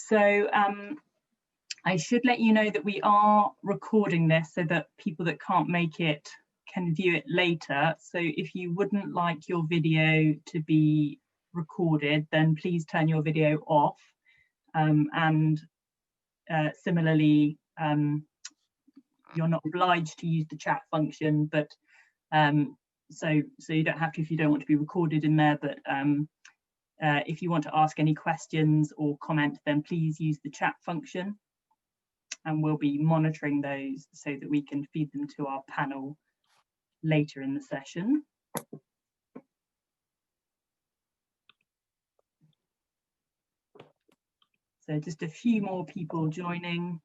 So I should let you know that we are recording this so that people that can't make it can view it later. So if you wouldn't like your video to be recorded, then please turn your video off. Similarly, you're not obliged to use the chat function, but so you don't have to if you don't want to be recorded in there. But if you want to ask any questions or comment, then please use the chat function, and we'll be monitoring those so that we can feed them to our panel later in the session. So just a few more people joining.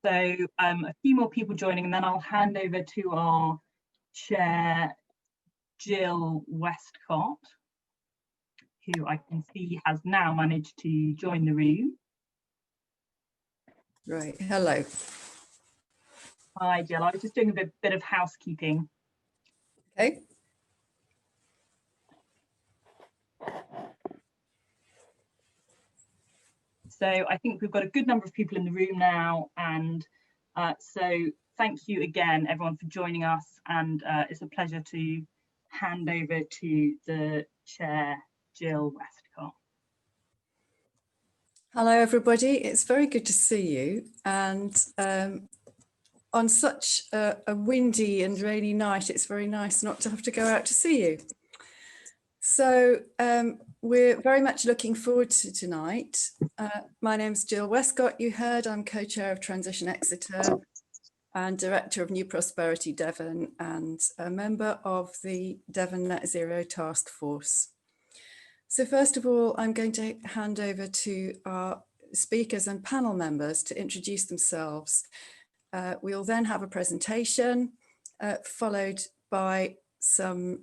So a few more people joining, and then I'll hand over to our chair, Gill Westcott, who I can see has now managed to join the room. Right, hello. Hi, Gill. I was just doing a bit of housekeeping. Okay. So I think we've got a good number of people in the room now, and so thank you again, everyone, for joining us, and it's a pleasure to hand over to the chair, Gill Westcott. Hello, everybody. It's very good to see you, and on such a windy and rainy night, it's very nice not to have to go out to see you. So we're very much looking forward to tonight. My name's Gill Westcott, you heard. I'm co-chair of Transition Exeter and director of New Prosperity Devon, and a member of the Devon Net Zero Task Force. So first of all, I'm going to hand over to our speakers and panel members to introduce themselves. We'll then have a presentation followed by some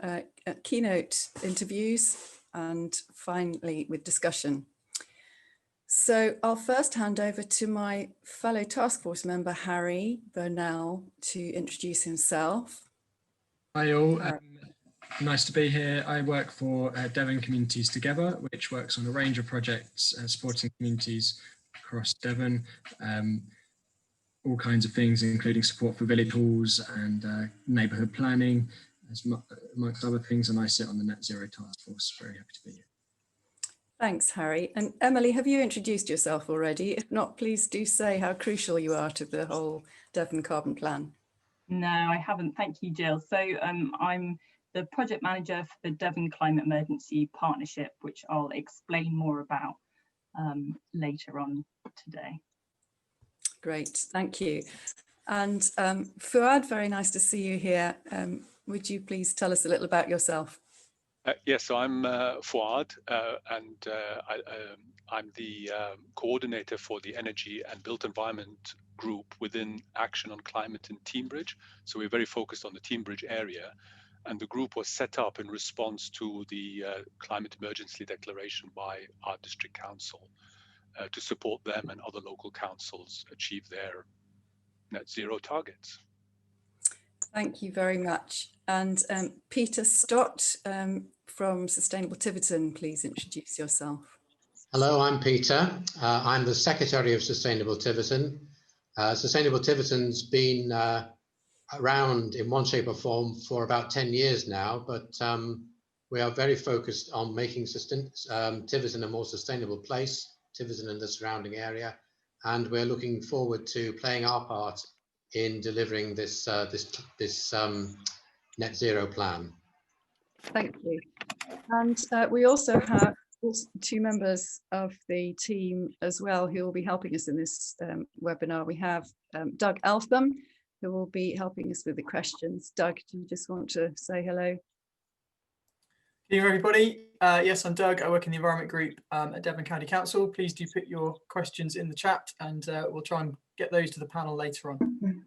keynote interviews, and finally with discussion. So I'll first hand over to my fellow task force member, Harry Bonnell, to introduce himself. Hi all, nice to be here. I work for Devon Communities Together, which works on a range of projects supporting communities across Devon. All kinds of things, including support for village halls and neighbourhood planning, amongst other things, and I sit on the Net Zero Task Force. Very happy to be here. Thanks, Harry. And Emily, have you introduced yourself already? If not, please do say how crucial you are to the whole Devon Carbon Plan. No, I haven't. Thank you, Gill. So I'm the project manager for the Devon Climate Emergency Partnership, which I'll explain more about later on today. Great, thank you. And Fuad, very nice to see you here. Would you please tell us a little about yourself? Yes, so I'm Fuad, and I'm the coordinator for the Energy and Built Environment group within Action on Climate in Teignbridge. So we're very focused on the Teignbridge area, and the group was set up in response to the climate emergency declaration by our district council to support them and other local councils achieve their net zero targets. Thank you very much. And Peter Stott from Sustainable Tiverton, please introduce yourself. Hello, I'm Peter. I'm the Secretary of Sustainable Tiverton. Sustainable Tiverton's been around in one shape or form for about 10 years now, but we are very focused on making Tiverton a more sustainable place, Tiverton and the surrounding area, and we're looking forward to playing our part in delivering this net zero plan. Thank you. And we also have two members of the team as well who will be helping us in this webinar. We have Doug Eltham, who will be helping us with the questions. Doug, do you just want to say hello? Good evening, everybody. Yes, I'm Doug. I work in the Environment Group at Devon County Council. Please do put your questions in the chat, and we'll try and get those to the panel later on.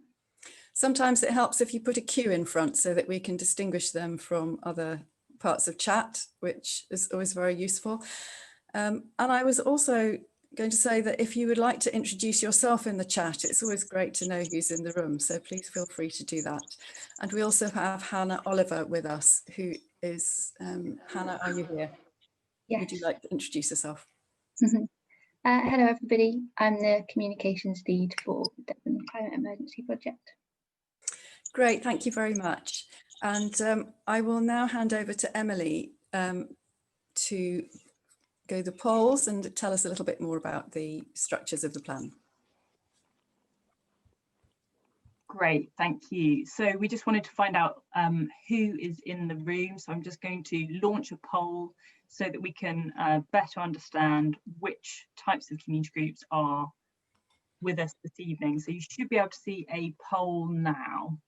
Sometimes it helps if you put a Q in front so that we can distinguish them from other parts of chat, which is always very useful. And I was also going to say that if you would like to introduce yourself in the chat, it's always great to know who's in the room, so please feel free to do that. And we also have Hannah Oliver with us, who is, Hannah, are you here? Yes. Would you like to introduce yourself? Hello everybody, I'm the communications lead for the Devon Climate Emergency project. Great, thank you very much. And I will now hand over to Emily to go the polls and tell us a little bit more about the structures of the plan. Great, thank you. So we just wanted to find out who is in the room. So I'm just going to launch a poll so that we can better understand which types of community groups are with us this evening. So you should be able to see a poll now.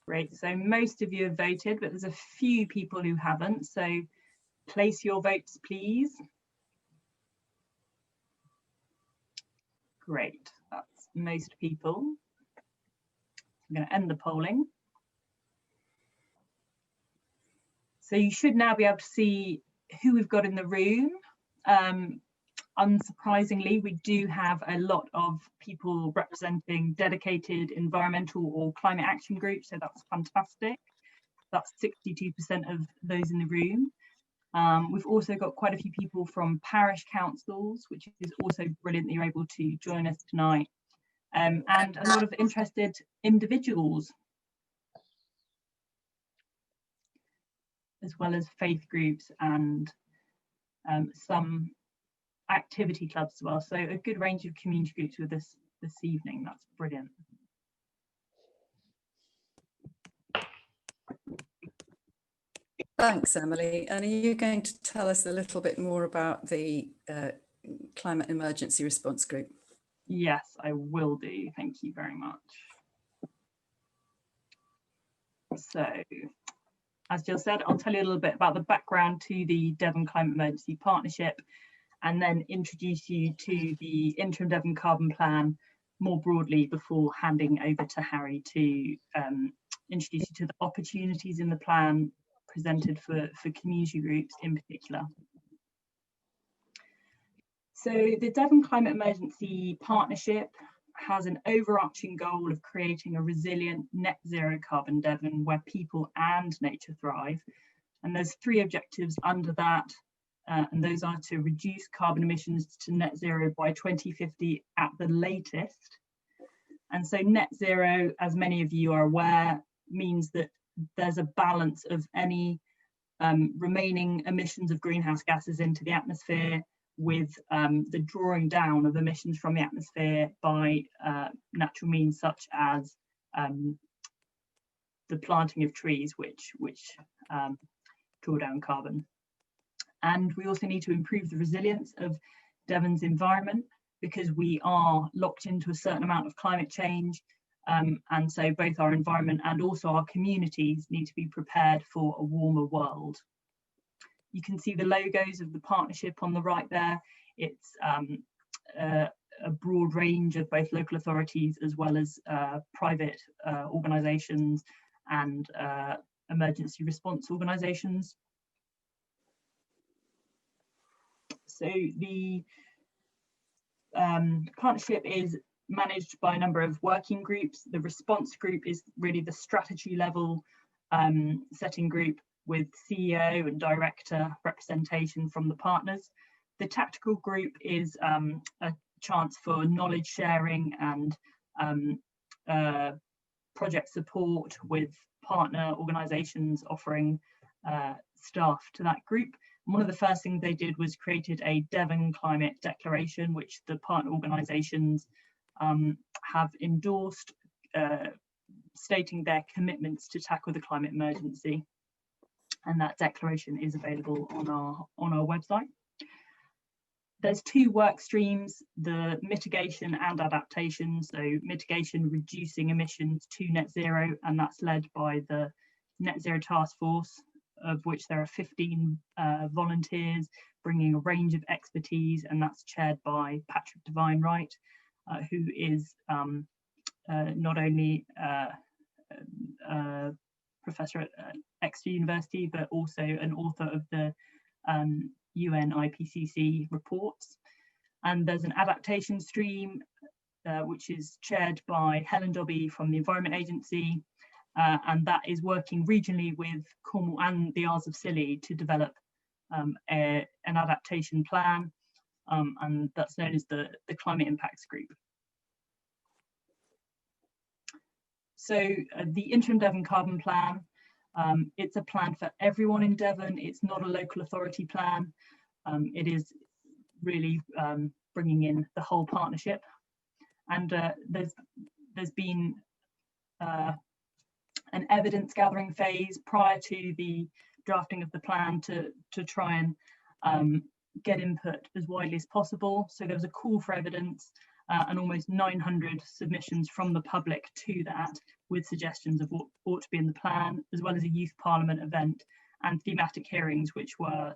Great, so most of you have voted, but there's a few people who haven't, so place your votes, please. Great, that's most people. I'm going to end the polling. So you should now be able to see who we've got in the room. Unsurprisingly, we do have a lot of people representing dedicated environmental or climate action groups, so that's fantastic. That's 62% of those in the room. We've also got quite a few people from parish councils, which is also brilliant that you're able to join us tonight, and a lot of interested individuals, as well as faith groups and some activity clubs as well. So a good range of community groups with us this evening. That's brilliant. Thanks, Emily. And are you going to tell us a little bit more about the Climate Emergency Response Group? Yes, I will do. Thank you very much. So, as Jill said, I'll tell you a little bit about the background to the Devon Climate Emergency Partnership, and then introduce you to the Interim Devon Carbon Plan more broadly before handing over to Harry to introduce you to the opportunities in the plan presented for community groups in particular. So the Devon Climate Emergency Partnership has an overarching goal of creating a resilient net zero carbon Devon where people and nature thrive. And there's 3 objectives under that, and those are to reduce carbon emissions to net zero by 2050 at the latest. And so net zero, as many of you are aware, means that there's a balance of any remaining emissions of greenhouse gases into the atmosphere with the drawing down of emissions from the atmosphere by natural means such as the planting of trees, which draw down carbon. And we also need to improve the resilience of Devon's environment because we are locked into a certain amount of climate change. And so both our environment and also our communities need to be prepared for a warmer world. You can see the logos of the partnership on the right there. It's a broad range of both local authorities as well as private organisations and emergency response organisations. So the partnership is managed by a number of working groups. The response group is really the strategy level setting group with CEO and director representation from the partners. The tactical group is a chance for knowledge sharing and project support with partner organisations offering staff to that group. And one of the first things they did was created a Devon Climate Declaration, which the partner organisations have endorsed, stating their commitments to tackle the climate emergency. And that declaration is available on our website. there's two work streams, the mitigation and adaptation. So mitigation, reducing emissions to net zero, and that's led by the Net Zero Task Force, of which there are 15 volunteers bringing a range of expertise, and that's chaired by Patrick Devine-Wright, who is not only professor at Exeter University, but also an author of the UN IPCC reports. And there's an adaptation stream, which is chaired by Helen Dobby from the Environment Agency, and that is working regionally with Cornwall and the Isles of Scilly to develop an adaptation plan, and that's known as the Climate Impacts Group. So the Interim Devon Carbon Plan, it's a plan for everyone in Devon. It's not a local authority plan. It is really bringing in the whole partnership. And there's been an evidence gathering phase prior to the drafting of the plan to try and get input as widely as possible. So there was a call for evidence and almost 900 submissions from the public to that, with suggestions of what ought to be in the plan, as well as a youth parliament event and thematic hearings, which were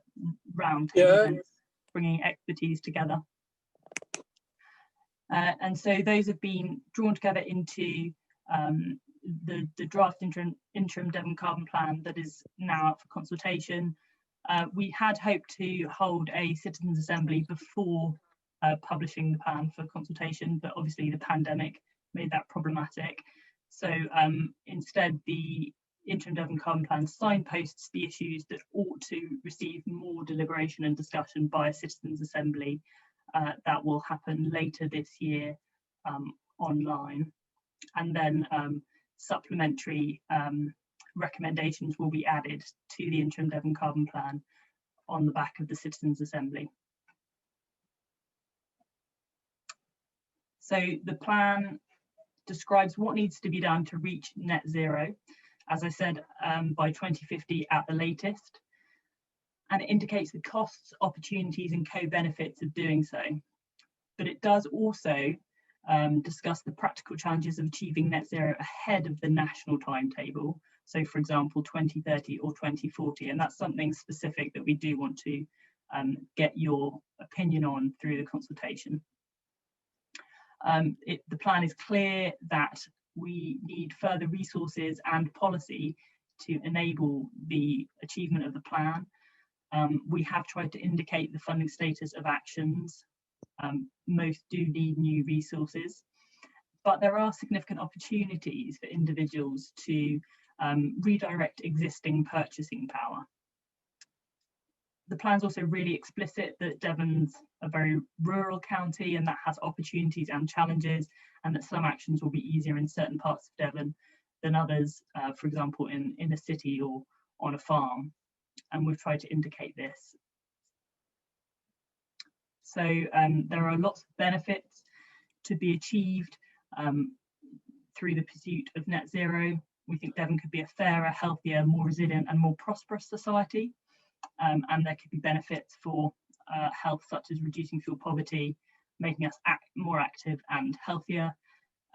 round table events, bringing expertise together. And so those have been drawn together into the draft interim Devon Carbon Plan that is now up for consultation. We had hoped to hold a citizens' assembly before publishing the plan for consultation, but obviously the pandemic made that problematic. So instead, the Interim Devon Carbon Plan signposts the issues that ought to receive more deliberation and discussion by a citizens' assembly that will happen later this year online. And then supplementary recommendations will be added to the Interim Devon Carbon Plan on the back of the Citizens' Assembly. So the plan describes what needs to be done to reach net zero, as I said, by 2050 at the latest, and it indicates the costs, opportunities and co-benefits of doing so. But it does also discuss the practical challenges of achieving net zero ahead of the national timetable. So for example, 2030 or 2040, and that's something specific that we do want to get your opinion on through the consultation. The plan is clear that we need further resources and policy to enable the achievement of the plan. We have tried to indicate the funding status of actions. Most do need new resources, but there are significant opportunities for individuals to redirect existing purchasing power. The plan's also really explicit that Devon's a very rural county, and that has opportunities and challenges, and that some actions will be easier in certain parts of Devon than others, for example, in a city or on a farm. And we've tried to indicate this. So there are lots of benefits to be achieved through the pursuit of net zero. We think Devon could be a fairer, healthier, more resilient and more prosperous society. And there could be benefits for health, such as reducing fuel poverty, making us more active and healthier,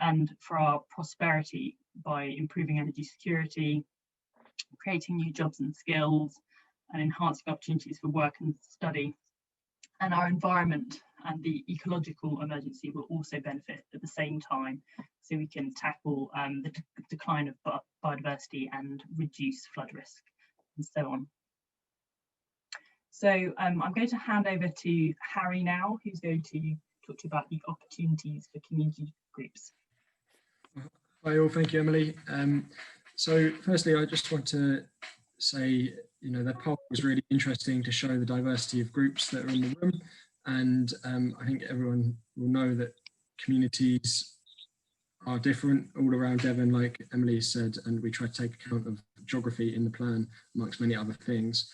and for our prosperity by improving energy security, creating new jobs and skills, and enhancing opportunities for work and study. And our environment and the ecological emergency will also benefit at the same time, so we can tackle the decline of biodiversity and reduce flood risk and so on. So I'm going to hand over to Harry now, who's going to talk to you about the opportunities for community groups. Hi all, thank you, Emily. So firstly, I just want to say, the poll was really interesting to show the diversity of groups that are in the room. And I think everyone will know that communities are different all around Devon, like Emily said, and we try to take account of geography in the plan, amongst many other things.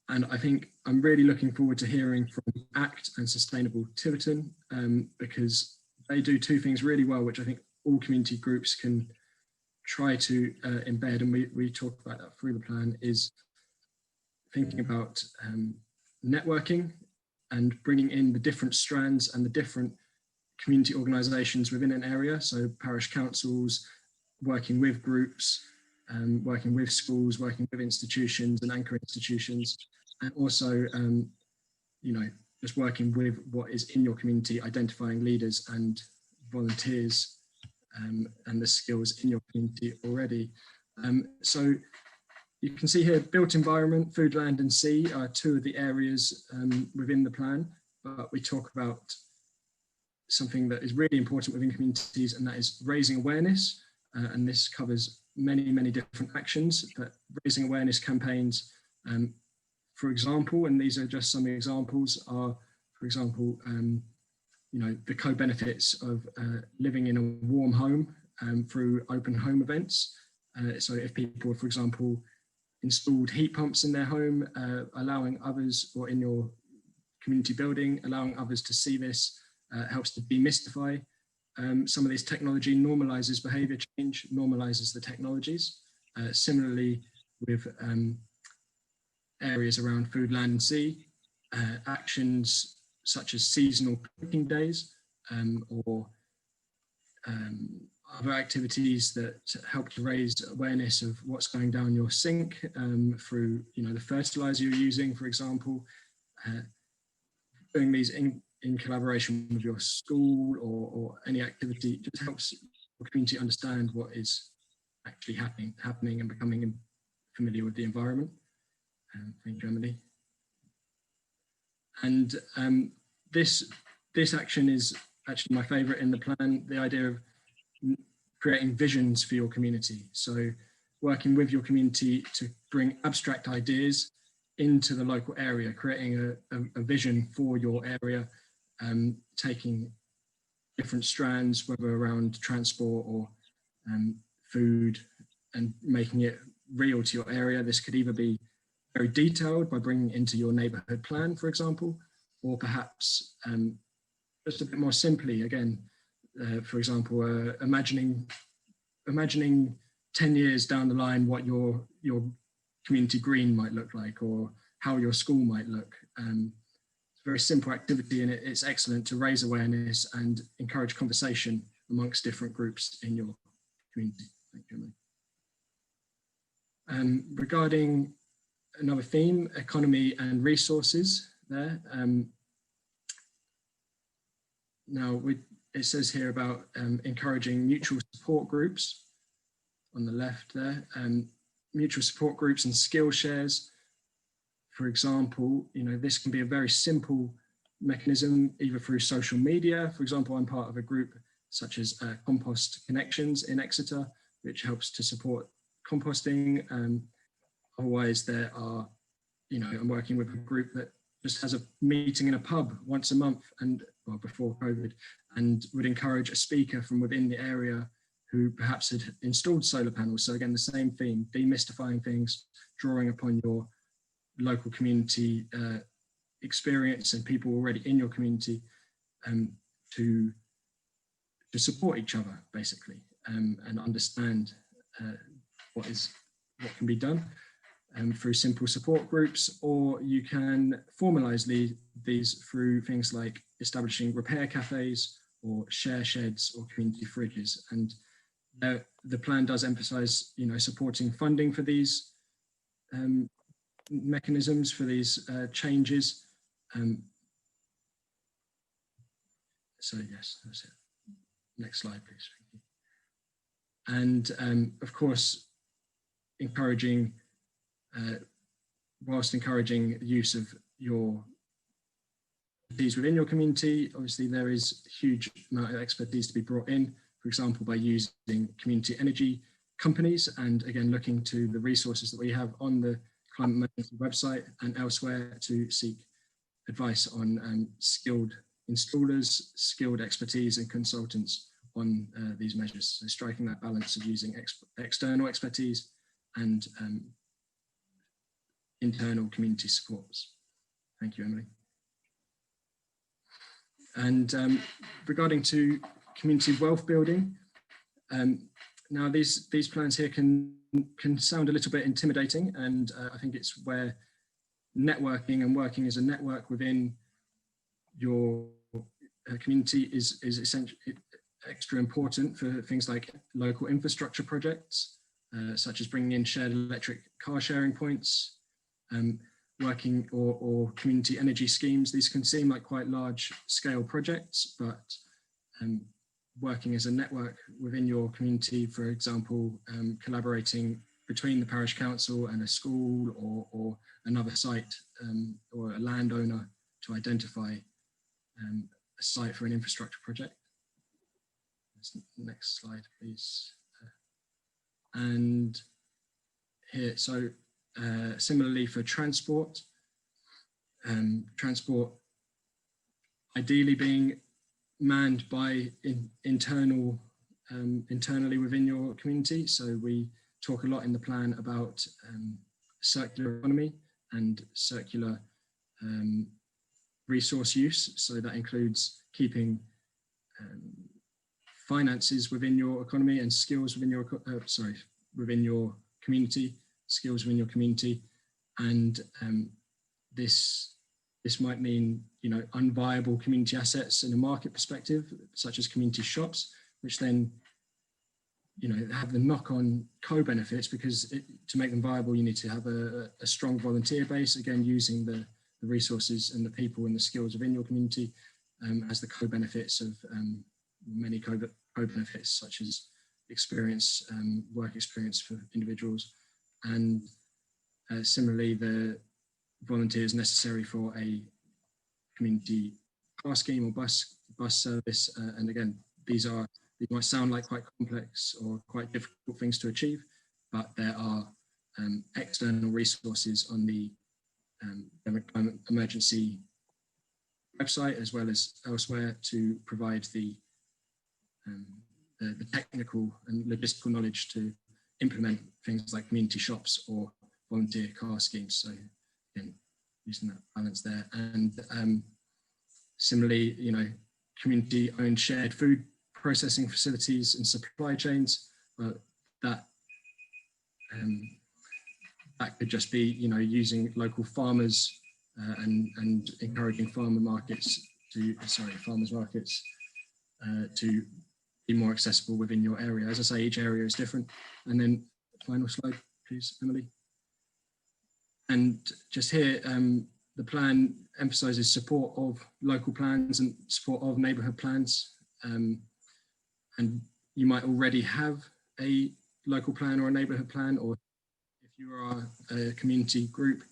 And I think I'm really looking forward to hearing from ACT and Sustainable Tiverton, because they do two things really well, which I think all community groups can try to embed, and we talk about that through the plan, is thinking about networking and bringing in the different strands and the different community organisations within an area. So parish councils, working with groups, working with schools, working with institutions and anchor institutions, and also, just working with what is in your community, identifying leaders and volunteers and the skills in your community already. So you can see here, built environment, food, land and sea are two of the areas within the plan, but we talk about something that is really important within communities, and that is raising awareness. And this covers many, many different actions, but raising awareness campaigns, for example, and these are just some examples, are, for example, the co-benefits of living in a warm home through open home events. So if people, for example, installed heat pumps in their home, allowing others, or in your community building, allowing others to see this, helps to demystify some of this technology, normalizes behavior change, normalizes the technologies. Similarly, with areas around food, land and sea, actions such as seasonal cooking days or other activities that help to raise awareness of what's going down your sink through, the fertilizer you're using, for example. Doing these in collaboration with your school or any activity just helps the community understand what is actually happening and becoming familiar with the environment. Thank you, Emily. And this action is actually my favourite in the plan, the idea of creating visions for your community. So working with your community to bring abstract ideas into the local area, creating a vision for your area, taking different strands, whether around transport or food, and making it real to your area. This could either be very detailed by bringing it into your neighbourhood plan, for example, or perhaps just a bit more simply, again, for example, imagining 10 years down the line what your community green might look like, or how your school might look. It's a very simple activity, and it's excellent to raise awareness and encourage conversation amongst different groups in your community. Thank you, Emily. Regarding another theme, economy and resources there. Now, it says here about encouraging mutual support groups on the left there. Mutual support groups and skill shares. For example, this can be a very simple mechanism, either through social media. For example, I'm part of a group such as Compost Connections in Exeter, which helps to support composting. Otherwise, there are, I'm working with a group that just has a meeting in a pub once a month, and well, before COVID, and would encourage a speaker from within the area who perhaps had installed solar panels. So again, the same theme, demystifying things, drawing upon your local community experience and people already in your community to support each other, basically, and understand what can be done through simple support groups. Or you can formalize these through things like establishing repair cafes or share sheds or community fridges. And the plan does emphasize, supporting funding for these mechanisms, for these changes. So yes, that's it. Next slide, please. And of course, whilst encouraging the use of your expertise within your community, obviously there is a huge amount of expertise to be brought in, for example, by using community energy companies, and again, looking to the resources that we have on the Climate Emergency website and elsewhere to seek advice on skilled installers, skilled expertise and consultants on these measures. So striking that balance of using external expertise and internal community supports. Thank you, Emily. And regarding to community wealth building, now these plans here can sound a little bit intimidating, and I think it's where networking and working as a network within your community is essentially extra important for things like local infrastructure projects, such as bringing in shared electric car sharing points, working or community energy schemes. These can seem like quite large scale projects, but working as a network within your community, for example, collaborating between the parish council and a school or another site or a landowner to identify a site for an infrastructure project. Next slide, please. And here, so similarly for transport, transport ideally being manned by internally within your community. So we talk a lot in the plan about circular economy and circular resource use. So that includes keeping finances within your economy and skills within your within your community, skills within your community, and this might mean, you know, unviable community assets in a market perspective, such as community shops, which then, you know, have the knock-on co-benefits, because to make them viable, you need to have a strong volunteer base, again using the resources and the people and the skills within your community as the co-benefits of many co-benefits, such as experience, work experience for individuals, and similarly the volunteers necessary for a community car scheme or bus service. And again, these might sound like quite complex or quite difficult things to achieve, but there are external resources on the Devon Climate Emergency website as well as elsewhere to provide the technical and logistical knowledge to implement things like community shops or volunteer car schemes. So again, using that balance there. And similarly, you know, community-owned shared food processing facilities and supply chains, that could just be, you know, using local farmers and encouraging farmers markets to be more accessible within your area. As I say, each area is different. And then final slide, please, Emily. And just here, the plan emphasises support of local plans and support of neighbourhood plans. And you might already have a local plan or a neighbourhood plan, or if you are a community group,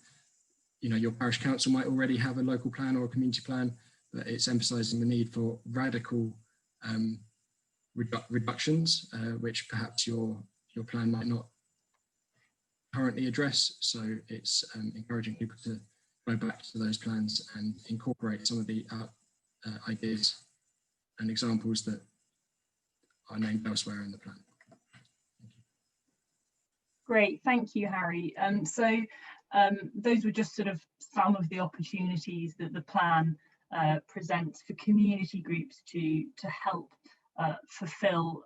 you know, your parish council might already have a local plan or a community plan, but it's emphasising the need for radical reductions, which perhaps your plan might not currently address. So it's encouraging people to go back to those plans and incorporate some of the ideas and examples that are named elsewhere in the plan. Thank you. Great, thank you, Harry. So those were just sort of some of the opportunities that the plan presents for community groups to help fulfil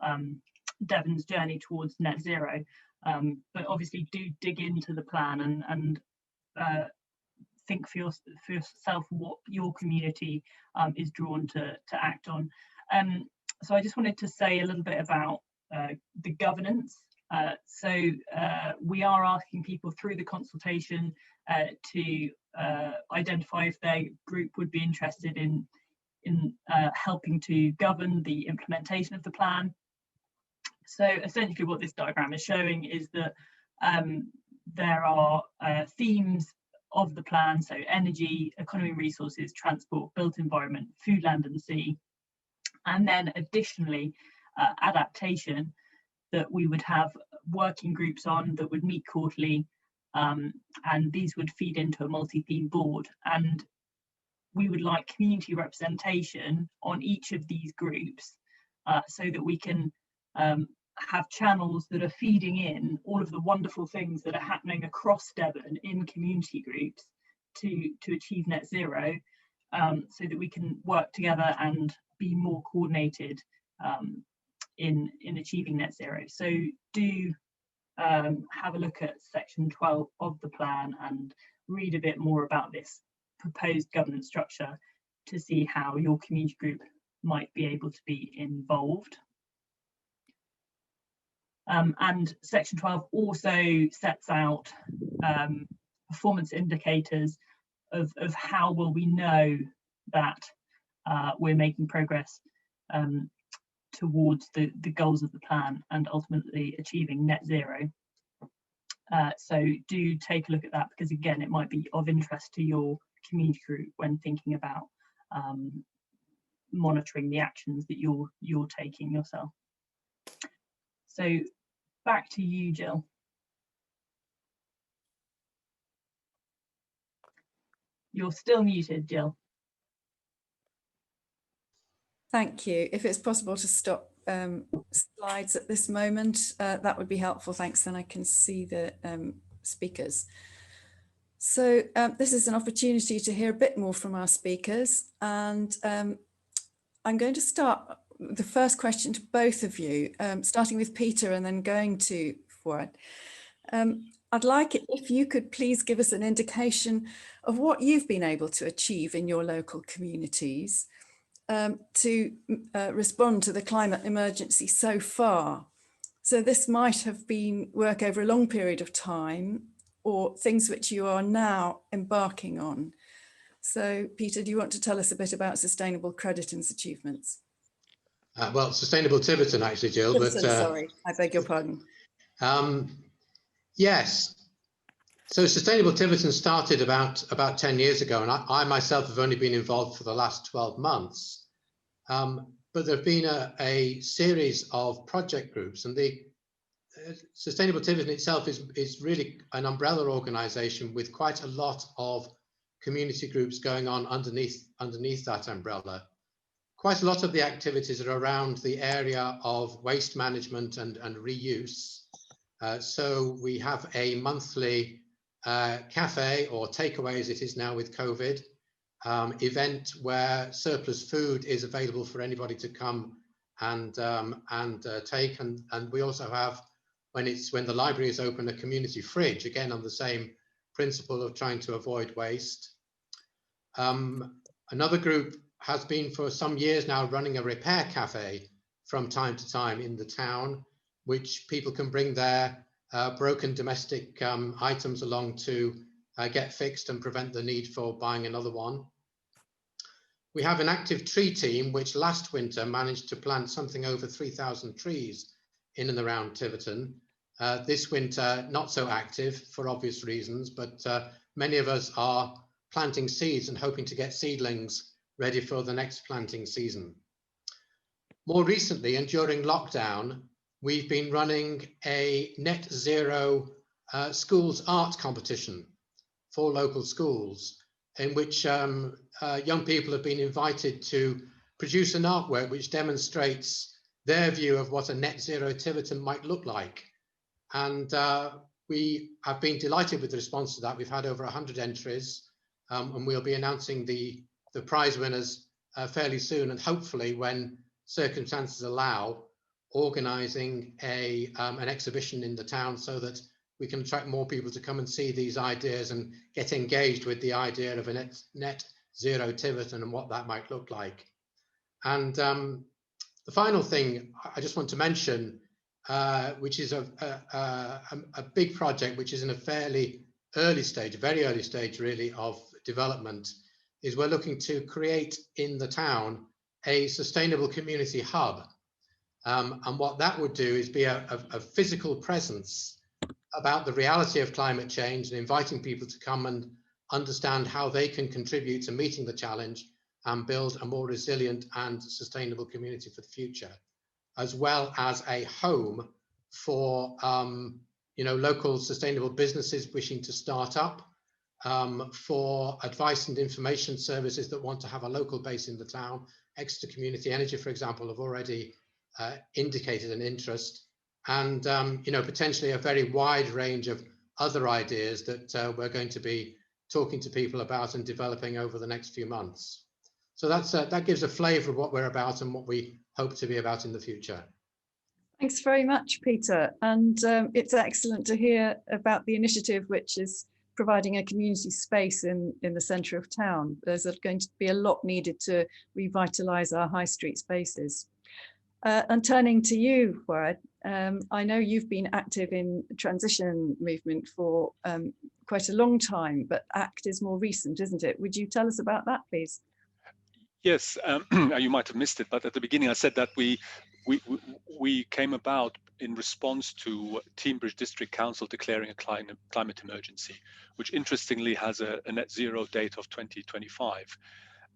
Devon's journey towards net zero. But obviously do dig into the plan and think for yourself what your community is drawn to act on. So I just wanted to say a little bit about the governance. So we are asking people through the consultation to identify if their group would be interested in helping to govern the implementation of the plan. So essentially what this diagram is showing is that there are themes of the plan, so energy, economy, resources, transport, built environment, food, land and sea, and then additionally adaptation, that we would have working groups on that would meet quarterly, and these would feed into a multi-theme board, and we would like community representation on each of these groups so that we can have channels that are feeding in all of the wonderful things that are happening across Devon in community groups to achieve net zero, so that we can work together and be more coordinated in achieving net zero. So do have a look at section 12 of the plan and read a bit more about this proposed governance structure. to see how your community group might be able to be involved. And section 12 also sets out performance indicators of how will we know that we're making progress towards the goals of the plan and ultimately achieving net zero. So do take a look at that, because again, it might be of interest to your community group when thinking about monitoring the actions that you're taking yourself. So back to you, Gill. You're still muted, Gill. Thank you. If it's possible to stop slides at this moment, that would be helpful. Thanks. Then I can see the speakers. So this is an opportunity to hear a bit more from our speakers, and I'm going to start the first question to both of you, starting with Peter and then going to Fuad. I'd like it if you could please give us an indication of what you've been able to achieve in your local communities to respond to the climate emergency so far. So this might have been work over a long period of time, or things which you are now embarking on. So Peter, do you want to tell us a bit about Sustainable Crediton's achievements? Well, Sustainable Tiverton actually, Gill, Tiverson, but sorry, I beg your pardon. Yes. So Sustainable Tiverton started about 10 years ago, and I myself have only been involved for the last 12 months. But there have been a series of project groups, and the Sustainable Tiverton itself is really an umbrella organisation with quite a lot of community groups going on underneath that umbrella. Quite a lot of the activities are around the area of waste management and reuse. So we have a monthly cafe, or takeaway as it is now with COVID, event where surplus food is available for anybody to come and take. And we also have, when the library is open, a community fridge, again on the same principle of trying to avoid waste. Another group has been for some years now running a repair cafe from time to time in the town, which people can bring their broken domestic items along to get fixed and prevent the need for buying another one. We have an active tree team, which last winter managed to plant something over 3,000 trees in and around Tiverton. This winter, not so active for obvious reasons, but many of us are planting seeds and hoping to get seedlings ready for the next planting season. More recently, and during lockdown, we've been running a net zero schools art competition for local schools, in which young people have been invited to produce an artwork which demonstrates their view of what a net zero Tiverton might look like. And we have been delighted with the response to that. We've had over 100 entries, and we'll be announcing the prize winners fairly soon, and hopefully, when circumstances allow, organising an exhibition in the town so that we can attract more people to come and see these ideas and get engaged with the idea of a net zero Tiverton and what that might look like. And the final thing I just want to mention, which is a big project, which is in a fairly early stage, very early stage really, of development, is we're looking to create in the town a sustainable community hub. And what that would do is be a physical presence about the reality of climate change and inviting people to come and understand how they can contribute to meeting the challenge and build a more resilient and sustainable community for the future, as well as a home for local sustainable businesses wishing to start up, for advice and information services that want to have a local base in the town. Exeter Community Energy, for example, have already indicated an interest, and potentially a very wide range of other ideas that we're going to be talking to people about and developing over the next few months. So that gives a flavour of what we're about and what we hope to be about in the future. Thanks very much, Peter. And it's excellent to hear about the initiative, which is providing a community space in the centre of town. There's going to be a lot needed to revitalise our high street spaces. And turning to you, Fuad, I know you've been active in the transition movement for quite a long time, but ACT is more recent, isn't it? Would you tell us about that, please? Yes, you might have missed it, but at the beginning I said that we came about in response to Teignbridge District Council declaring a climate emergency, which interestingly has a net zero date of 2025.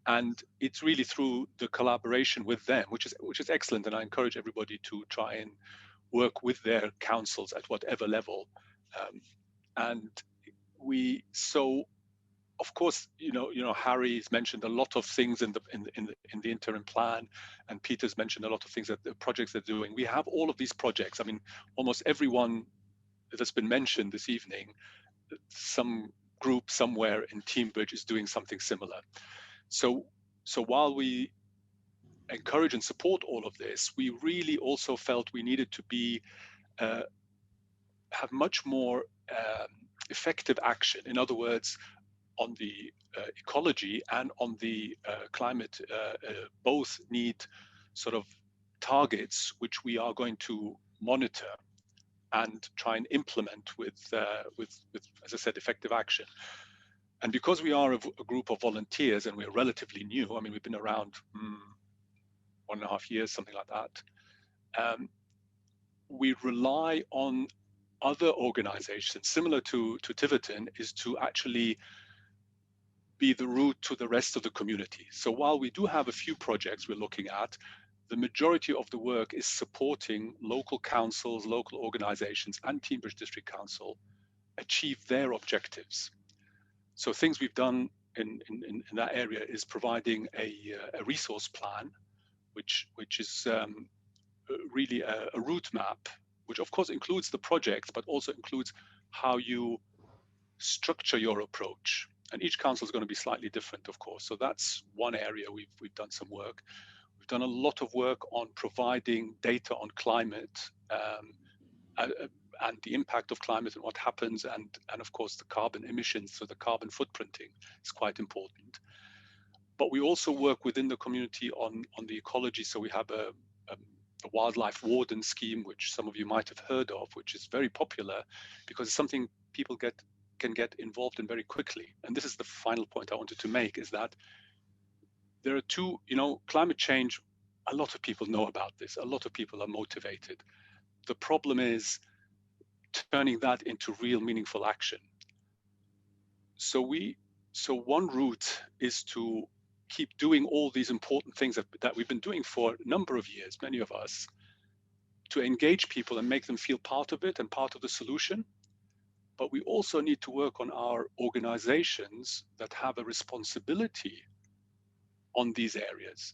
And it's really through the collaboration with them, which is excellent, and I encourage everybody to try and work with their councils at whatever level. Of course, Harry's mentioned a lot of things in the interim plan, and Peter's mentioned a lot of things that the projects they're doing. We have all of these projects. I mean, almost everyone that's been mentioned this evening, some group somewhere in Teignbridge is doing something similar. So while we encourage and support all of this, we really also felt we needed to be have much more effective action. In other words, on the ecology and on the climate, both need sort of targets which we are going to monitor and try and implement with as I said, effective action. And because we are a group of volunteers and we're relatively new, I mean, we've been around 1.5 years, something like that, we rely on other organizations, similar to Tiverton, is to actually be the route to the rest of the community. So while we do have a few projects we're looking at, the majority of the work is supporting local councils, local organizations, and Teignbridge District Council achieve their objectives. So things we've done in that area is providing a resource plan, which is really a route map, which of course includes the projects, but also includes how you structure your approach. And each council is going to be slightly different, of course. So that's one area we've done some work. We've done a lot of work on providing data on climate and the impact of climate and what happens, and of course the carbon emissions, so the carbon footprinting is quite important. But we also work within the community on the ecology. So we have a wildlife warden scheme, which some of you might have heard of, which is very popular because it's something people can get involved in very quickly. And this is the final point I wanted to make, is that there are two, climate change, a lot of people know about this, a lot of people are motivated. The problem is turning that into real meaningful action. So one route is to keep doing all these important things that we've been doing for a number of years, many of us, to engage people and make them feel part of it and part of the solution. But we also need to work on our organizations that have a responsibility on these areas.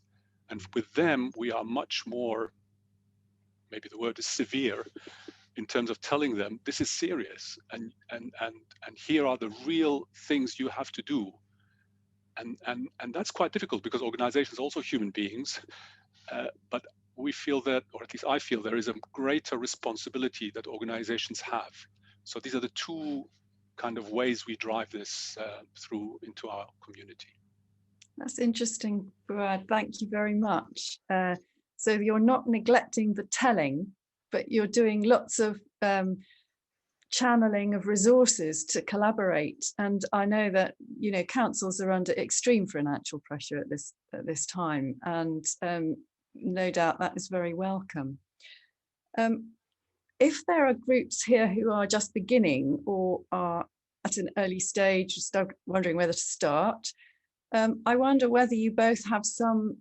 And with them, we are much more, maybe the word is severe, in terms of telling them this is serious and here are the real things you have to do. And that's quite difficult because organizations are also human beings, but we feel that, or at least I feel, there is a greater responsibility that organizations have. So these are the two kind of ways we drive this through into our community. That's interesting, Brad. Thank you very much. So you're not neglecting the telling, but you're doing lots of channeling of resources to collaborate. And I know that councils are under extreme financial pressure at this time, and no doubt that is very welcome. If there are groups here who are just beginning or are at an early stage, wondering whether to start, I wonder whether you both have some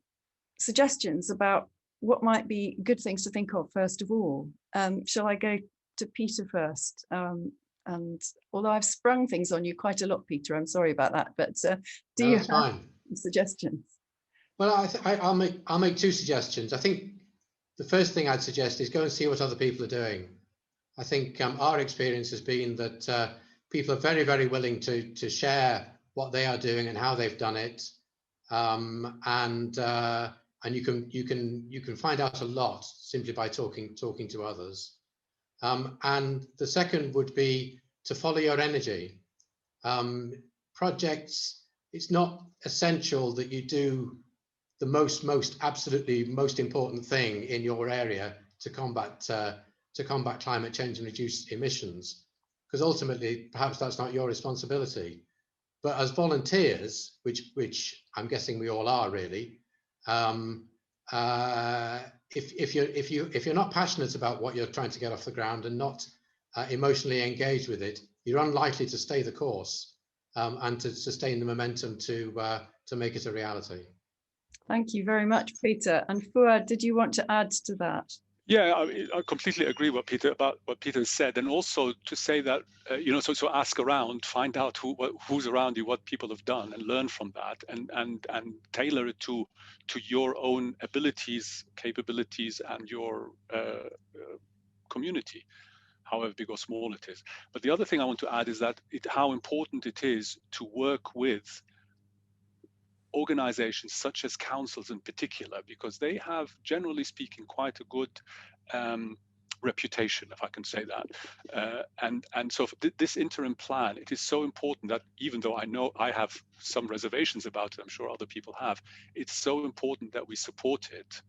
suggestions about what might be good things to think of first of all. Shall I go to Peter first? And although I've sprung things on you quite a lot, Peter, I'm sorry about that, but do you have suggestions? Well, I'll make two suggestions. I think the first thing I'd suggest is go and see what other people are doing. I think our experience has been that people are very, very willing to share what they are doing and how they've done it, and you can find out a lot simply by talking to others. And the second would be to follow your energy. projects, it's not essential that you do the absolutely most important thing in your area to combat climate change and reduce emissions, because ultimately perhaps that's not your responsibility. But as volunteers, which I'm guessing we all are really, if you're not passionate about what you're trying to get off the ground and not emotionally engaged with it, you're unlikely to stay the course and to sustain the momentum to make it a reality. Thank you very much, Peter. And Fuad, did you want to add to that? Yeah, I completely agree with Peter said, and also to say that so ask around, find out who's around you, what people have done, and learn from that, and tailor it to your own abilities, capabilities, and your community, however big or small it is. But the other thing I want to add is that how important it is to work with organizations such as councils in particular, because they have, generally speaking, quite a good reputation, if I can say that. And so this interim plan, it is so important that even though I know I have some reservations about it, I'm sure other people have, it's so important that we support it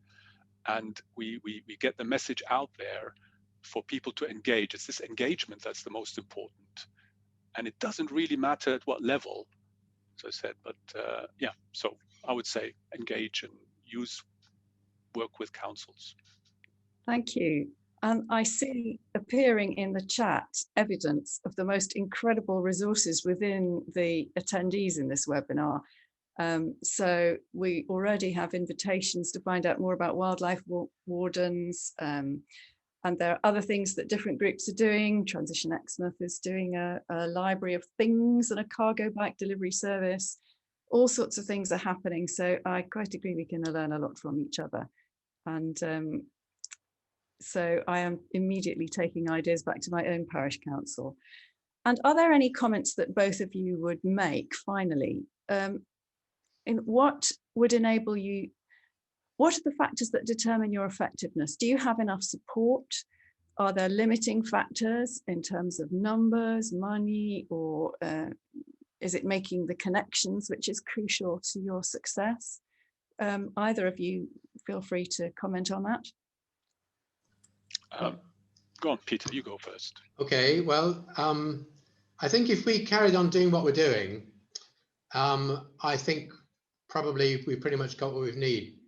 and we get the message out there for people to engage. It's this engagement that's the most important. And it doesn't really matter at what level, as I said, but yeah, so I would say engage and work with councils. Thank you. And I see appearing in the chat evidence of the most incredible resources within the attendees in this webinar. So we already have invitations to find out more about wildlife wardens, and there are other things that different groups are doing. Transition Exmouth is doing a library of things and a cargo bike delivery service. All sorts of things are happening. So I quite agree we can learn a lot from each other. And so I am immediately taking ideas back to my own parish council. And are there any comments that both of you would make finally? In what would enable you? What are the factors that determine your effectiveness? Do you have enough support? Are there limiting factors in terms of numbers, money, or is it making the connections which is crucial to your success? Either of you feel free to comment on that. Go on, Peter, you go first. Okay, well, I think if we carried on doing what we're doing, I think probably we pretty much got what we need.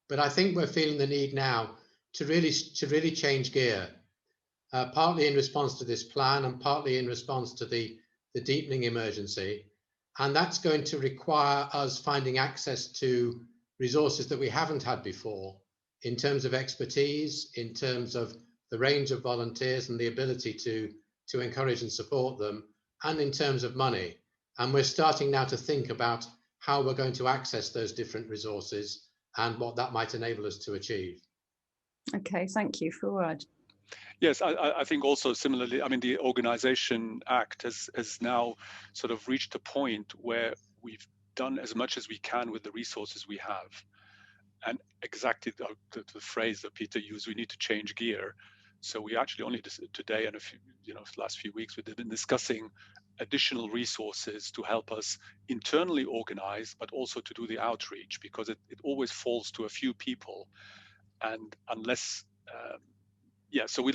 But I think we're feeling the need now to really change gear, partly in response to this plan and partly in response to the deepening emergency. And that's going to require us finding access to resources that we haven't had before, in terms of expertise, in terms of the range of volunteers and the ability to encourage and support them, and in terms of money. And we're starting now to think about how we're going to access those different resources and what that might enable us to achieve. Okay, thank you, Fuad. Yes, I think also similarly, I mean, the Organisation Act has now sort of reached a point where we've done as much as we can with the resources we have. And exactly the phrase that Peter used, we need to change gear. So we actually only today and the last few weeks, we've been discussing additional resources to help us internally organize, but also to do the outreach, because it always falls to a few people. And unless, so we're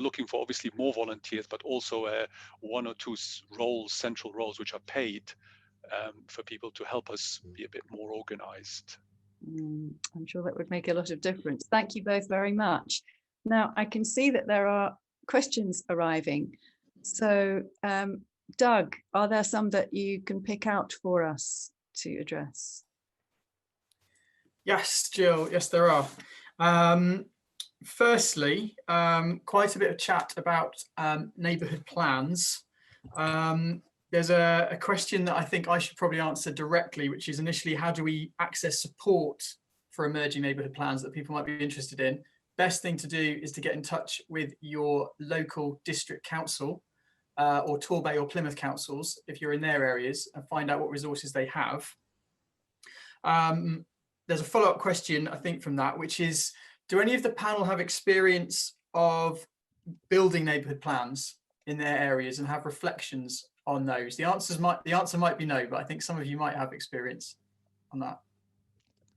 looking for obviously more volunteers, but also one or two central roles, which are paid for people to help us be a bit more organized. I'm sure that would make a lot of difference. Thank you both very much. Now, I can see that there are questions arriving. So, Doug, are there some that you can pick out for us to address? Yes, Jill, yes, there are. Firstly, quite a bit of chat about neighbourhood plans. There's a question that I think I should probably answer directly, which is initially, how do we access support for emerging neighbourhood plans that people might be interested in? Best thing to do is to get in touch with your local district council or Torbay or Plymouth councils, if you're in their areas, and find out what resources they have. There's a follow-up question, I think, from that, which is, do any of the panel have experience of building neighbourhood plans in their areas and have reflections on those? The answer might be no, but I think some of you might have experience on that.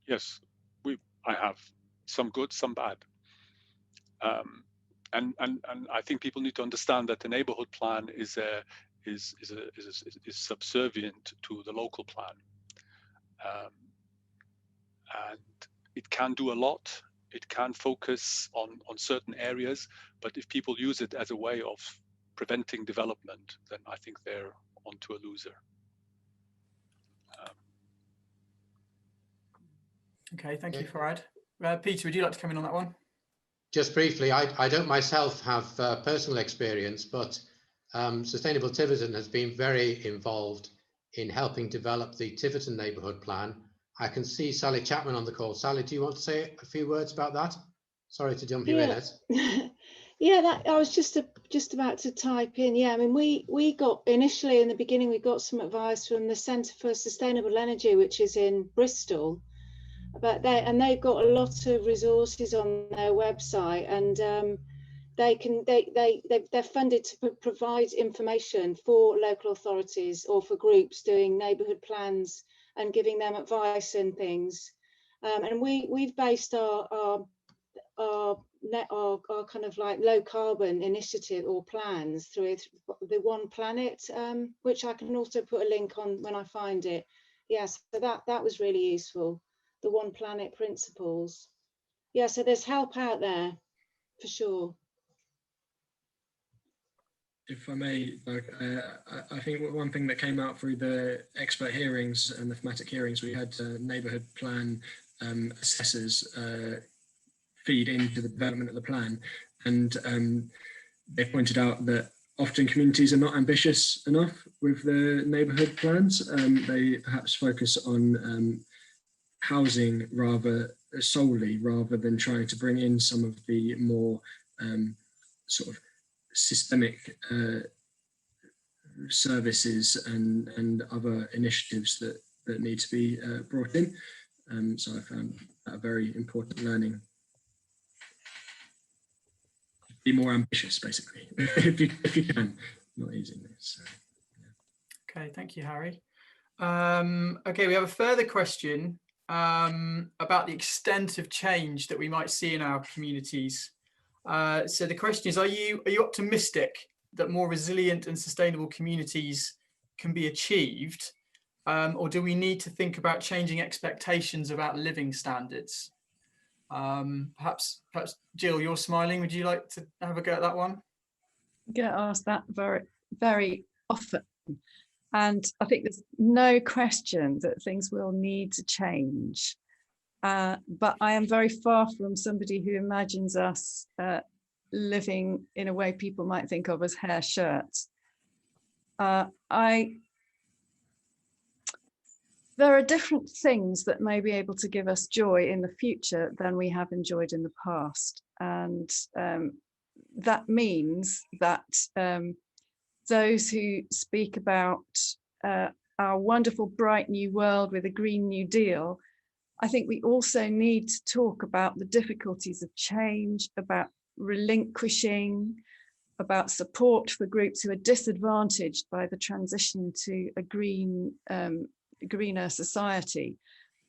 Yes, I have some good, some bad. And I think people need to understand that the neighborhood plan is subservient to the local plan, and it can do a lot. It can focus on certain areas, but if people use it as a way of preventing development, then I think they're onto a loser. Okay, thank you, Fuad. Peter, would you like to come in on that one? Just briefly, I don't myself have personal experience, but Sustainable Tiverton has been very involved in helping develop the Tiverton neighbourhood plan. I can see Sally Chapman on the call. Sally, do you want to say a few words about that? Sorry to jump you in it. Yeah, that I was just about to type in. Yeah, I mean, we got initially in the beginning, we got some advice from the Centre for Sustainable Energy, which is in Bristol. But they've got a lot of resources on their website, and they're funded to provide information for local authorities or for groups doing neighbourhood plans and giving them advice and things. And we've based our kind of like low carbon initiative or plans through the One Planet, which I can also put a link on when I find it. Yes, so that was really useful. The One Planet principles. Yeah, so there's help out there for sure. If I may, I think one thing that came out through the expert hearings and the thematic hearings, we had neighbourhood plan assessors feed into the development of the plan, and they pointed out that often communities are not ambitious enough with the neighbourhood plans. They perhaps focus on housing solely, rather than trying to bring in some of the more sort of systemic services and other initiatives that need to be brought in. So I found that a very important learning. Be more ambitious, basically, if you can. Not easy. So, yeah. Okay, thank you, Harry. Okay, we have a further question about the extent of change that we might see in our communities. So the question is, are you optimistic that more resilient and sustainable communities can be achieved, or do we need to think about changing expectations about living standards? Perhaps Gill, you're smiling. Would you like to have a go at that one? I get asked that very, very often. And I think there's no question that things will need to change. But I am very far from somebody who imagines us living in a way people might think of as hair shirts. There are different things that may be able to give us joy in the future than we have enjoyed in the past. And that means that those who speak about our wonderful bright new world with a Green New Deal, I think we also need to talk about the difficulties of change, about relinquishing, about support for groups who are disadvantaged by the transition to a greener society.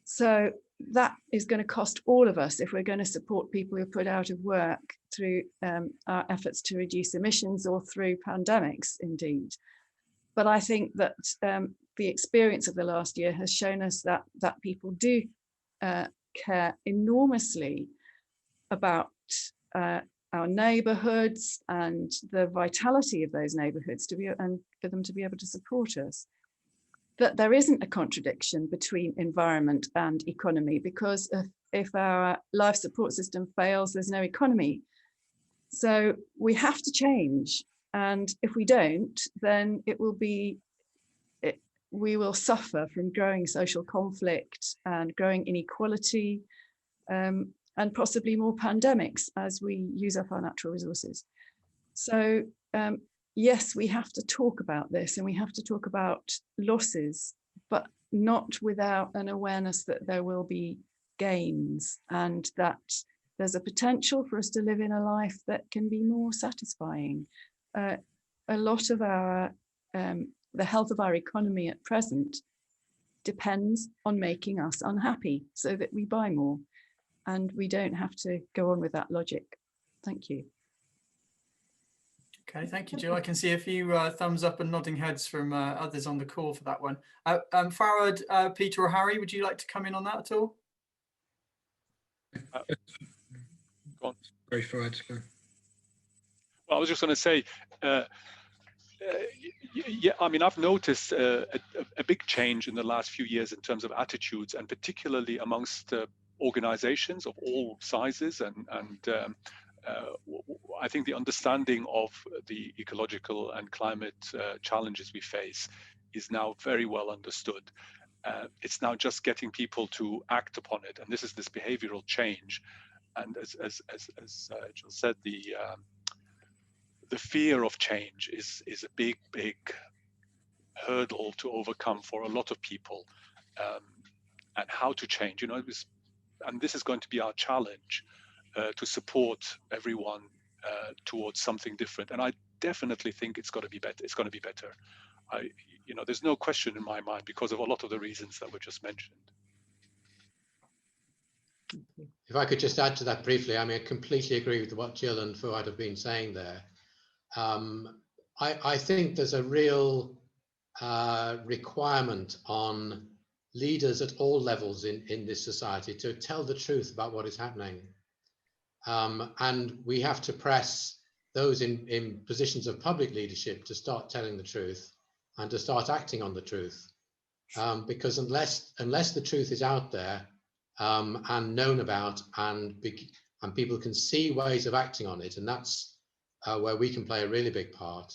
So that is going to cost all of us if we're going to support people who are put out of work through our efforts to reduce emissions or through pandemics, indeed. But I think that the experience of the last year has shown us that people do care enormously about our neighbourhoods and the vitality of those neighbourhoods and for them to be able to support us. That there isn't a contradiction between environment and economy, because if our life support system fails, there's no economy. So we have to change, and if we don't, then we will suffer from growing social conflict and growing inequality, and possibly more pandemics as we use up our natural resources. So yes, we have to talk about this, and we have to talk about losses, but not without an awareness that there will be gains and that there's a potential for us to live in a life that can be more satisfying. a lot of our, the health of our economy at present depends on making us unhappy so that we buy more, and we don't have to go on with that logic. Thank you. Okay, thank you, Jill. I can see a few thumbs up and nodding heads from others on the call for that one. Fuad, Peter or Harry, would you like to come in on that at all? Go on. Sorry, Fuad. Go. Well, I was just going to say, yeah, I mean, I've noticed a big change in the last few years in terms of attitudes, and particularly amongst organizations of all sizes. And I think the understanding of the ecological and climate challenges we face is now very well understood. It's now just getting people to act upon it. And this is this behavioral change. And as Jill said, the fear of change is a big hurdle to overcome for a lot of people, and how to change, you know, and this is going to be our challenge, to support everyone towards something different. And I definitely think it's got to be better. It's going to be better. You know, there's no question in my mind because of a lot of the reasons that were just mentioned. If I could just add to that briefly, I mean, I completely agree with what Jill and Fuad have been saying there. I think there's a real requirement on leaders at all levels in this society to tell the truth about what is happening. And we have to press those in positions of public leadership to start telling the truth and to start acting on the truth. Because unless the truth is out there and known about, and people can see ways of acting on it, and that's where we can play a really big part,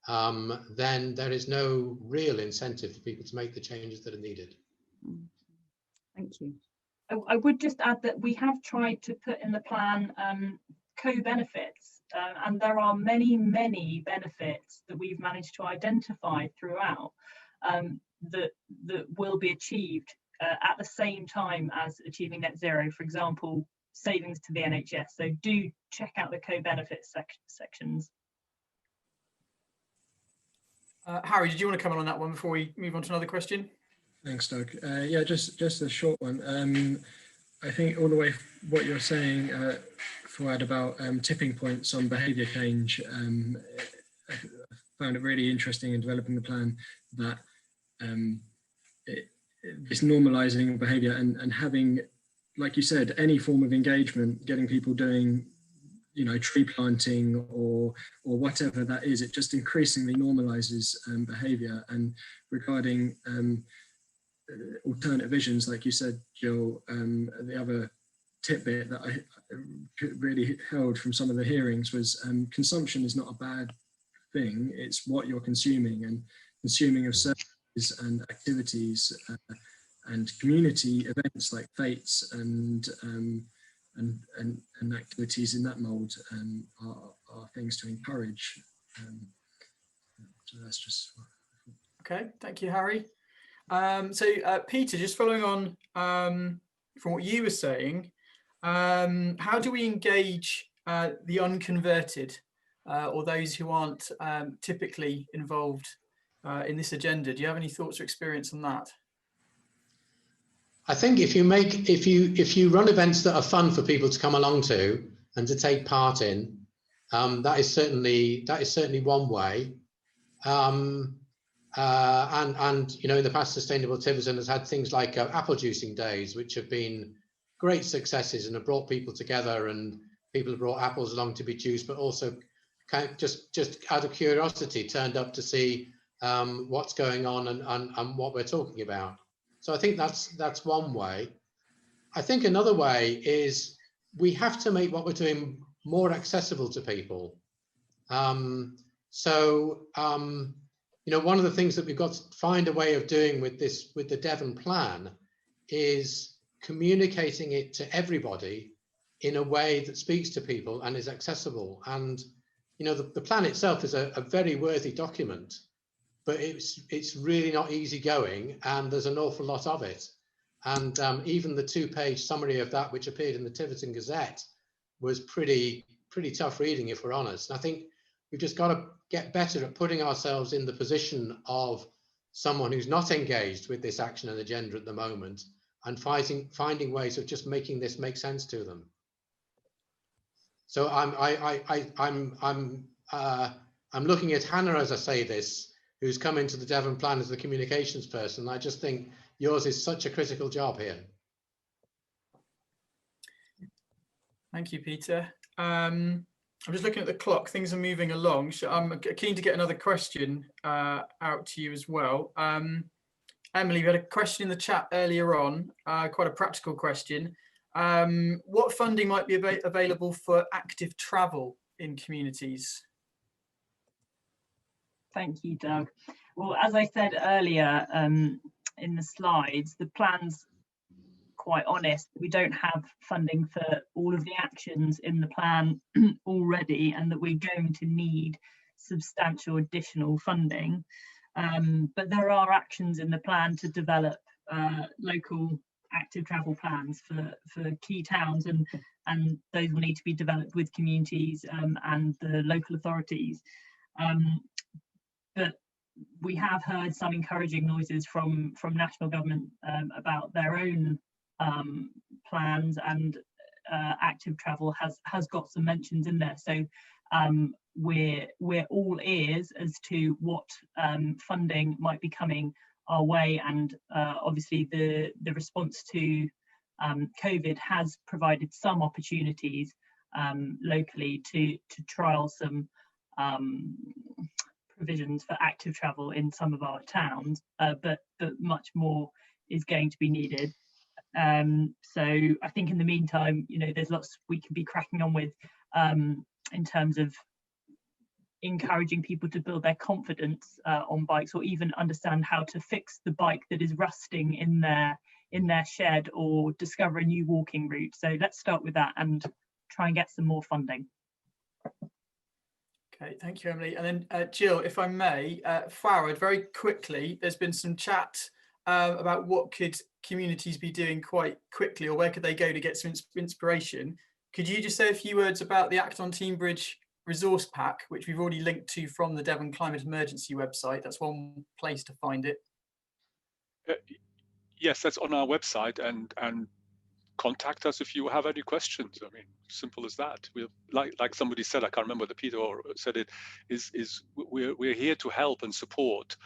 then there is no real incentive for people to make the changes that are needed. Thank you. I would just add that we have tried to put in the plan co-benefits, and there are many benefits that we've managed to identify throughout that will be achieved at the same time as achieving net zero. For example, savings to the NHS. So do check out the co-benefits sections. Harry, did you want to come on that one before we move on to another question? Thanks, Doug. Yeah, just a short one. I think all the way what you're saying, Fuad, about tipping points on behaviour change, I found it really interesting in developing the plan that it's normalising behaviour and having, like you said, any form of engagement, getting people doing, you know, tree planting or whatever that is, it just increasingly normalises behaviour. And regarding alternate visions, like you said, Jill, the other tidbit that I really held from some of the hearings was consumption is not a bad thing. It's what you're consuming, and consuming of services and activities and community events like fates and activities in that mould are things to encourage. So that's just. Okay, thank you, Harry. So Peter, just following on from what you were saying, how do we engage the unconverted or those who aren't typically involved in this agenda? Do you have any thoughts or experience on that? I think if you run events that are fun for people to come along to and to take part in, that is certainly one way. And you know, in the past, Sustainable Tiverton has had things like apple juicing days, which have been great successes and have brought people together, and people have brought apples along to be juiced, but also kind of just out of curiosity turned up to see what's going on and what we're talking about. So I think that's one way. I think another way is we have to make what we're doing more accessible to people. You know, one of the things that we've got to find a way of doing with the Devon plan is communicating it to everybody in a way that speaks to people and is accessible. And, you know, the plan itself is a very worthy document, but it's really not easy going, and there's an awful lot of it. And even the 2-page summary of that, which appeared in the Tiverton Gazette, was pretty tough reading, if we're honest. And I think We've just got to get better at putting ourselves in the position of someone who's not engaged with this action and agenda at the moment, and finding ways of just making this make sense to them. So I'm looking at Hannah as I say this, who's come into the Devon plan as the communications person. I just think yours is such a critical job here. Thank you, Peter. I'm just looking at the clock. Things are moving along. So I'm keen to get another question out to you as well. Emily, we had a question in the chat earlier on, quite a practical question. What funding might be available for active travel in communities? Thank you, Doug. Well, as I said earlier in the slides, the plan's quite honest. We don't have funding for all of the actions in the plan already, and that we're going to need substantial additional funding. But there are actions in the plan to develop local active travel plans for key towns, and those will need to be developed with communities and the local authorities. But we have heard some encouraging noises from national government about their own plans, and active travel has got some mentions in there. So we're all ears as to what funding might be coming our way, and obviously the response to COVID has provided some opportunities locally to trial some provisions for active travel in some of our towns, but much more is going to be needed. So I think in the meantime, you know, there's lots we can be cracking on with in terms of encouraging people to build their confidence on bikes, or even understand how to fix the bike that is rusting in their shed, or discover a new walking route. So let's start with that and try and get some more funding. Okay, thank you, Emily. And then Gill, if I may, Fuad, very quickly, there's been some chat about what could communities be doing quite quickly, or where could they go to get some inspiration. Could you just say a few words about the Act on Teignbridge resource pack, which we've already linked to from the Devon Climate Emergency website? That's one place to find it. Yes, that's on our website, and contact us if you have any questions. I mean, simple as that. We're like somebody said, I can't remember whether Peter or said it, we're here to help and support,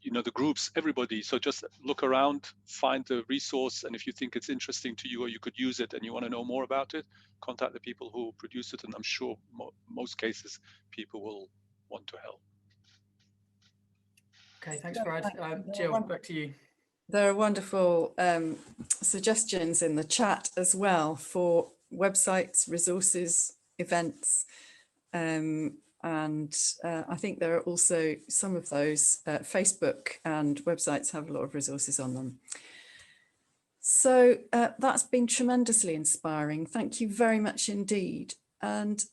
you know, the groups, everybody. So just look around, find the resource, and if you think it's interesting to you or you could use it and you want to know more about it, contact the people who produce it, and I'm sure most cases people will want to help. Okay, thanks, Brad. Gill, back to you. There are wonderful suggestions in the chat as well for websites, resources, events, and I think there are also some of those Facebook and websites have a lot of resources on them. So that's been tremendously inspiring. Thank you very much indeed. And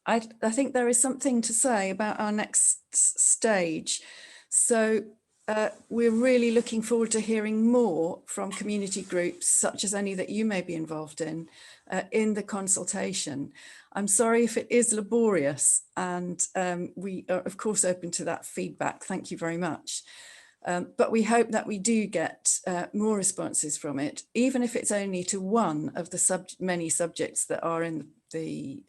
I think there is something to say about our next stage. So we're really looking forward to hearing more from community groups, such as any that you may be involved in the consultation. I'm sorry if it is laborious, and we are of course open to that feedback. Thank you very much. But we hope that we do get more responses from it, even if it's only to one of the many subjects that are in the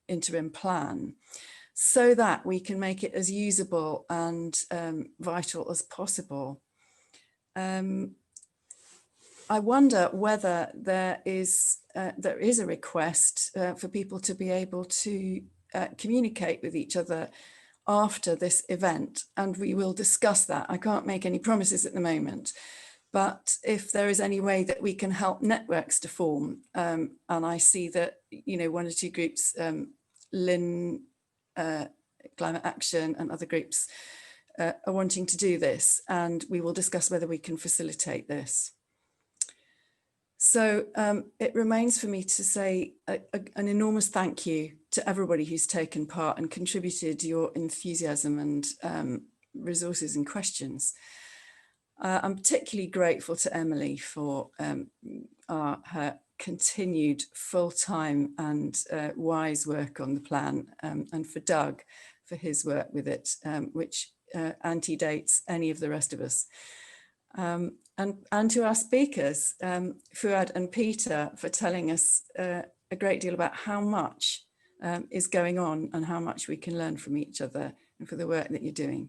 interim plan, so that we can make it as usable and vital as possible. I wonder whether there is a request for people to be able to communicate with each other after this event, and we will discuss that. I can't make any promises at the moment, but if there is any way that we can help networks to form, and I see that, you know, one or two groups, Lynn, Climate Action and other groups are wanting to do this, and we will discuss whether we can facilitate this. So it remains for me to say an enormous thank you to everybody who's taken part and contributed your enthusiasm and resources and questions. I'm particularly grateful to Emily for her continued full-time and wise work on the plan, and for Doug for his work with it, which antedates any of the rest of us. And to our speakers, Fuad and Peter, for telling us a great deal about how much is going on and how much we can learn from each other, and for the work that you're doing.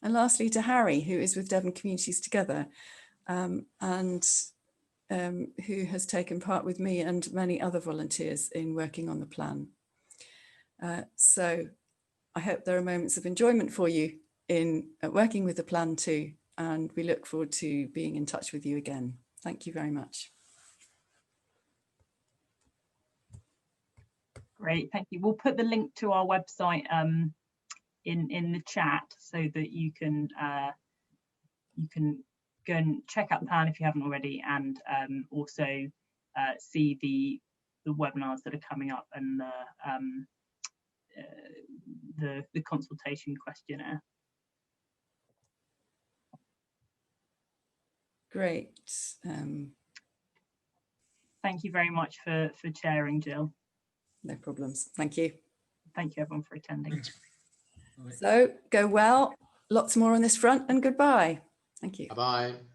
And lastly, to Harry, who is with Devon Communities Together, and who has taken part with me and many other volunteers in working on the plan. So I hope there are moments of enjoyment for you in working with the plan too, and we look forward to being in touch with you again. Thank you very much. Great, thank you. We'll put the link to our website in the chat so that you can go and check out the plan if you haven't already, and also see the webinars that are coming up and the consultation questionnaire. Great. Thank you very much for chairing, Jill. No problems. Thank you. Thank you everyone for attending. So go well. Lots more on this front, and goodbye. Thank you. Bye-bye.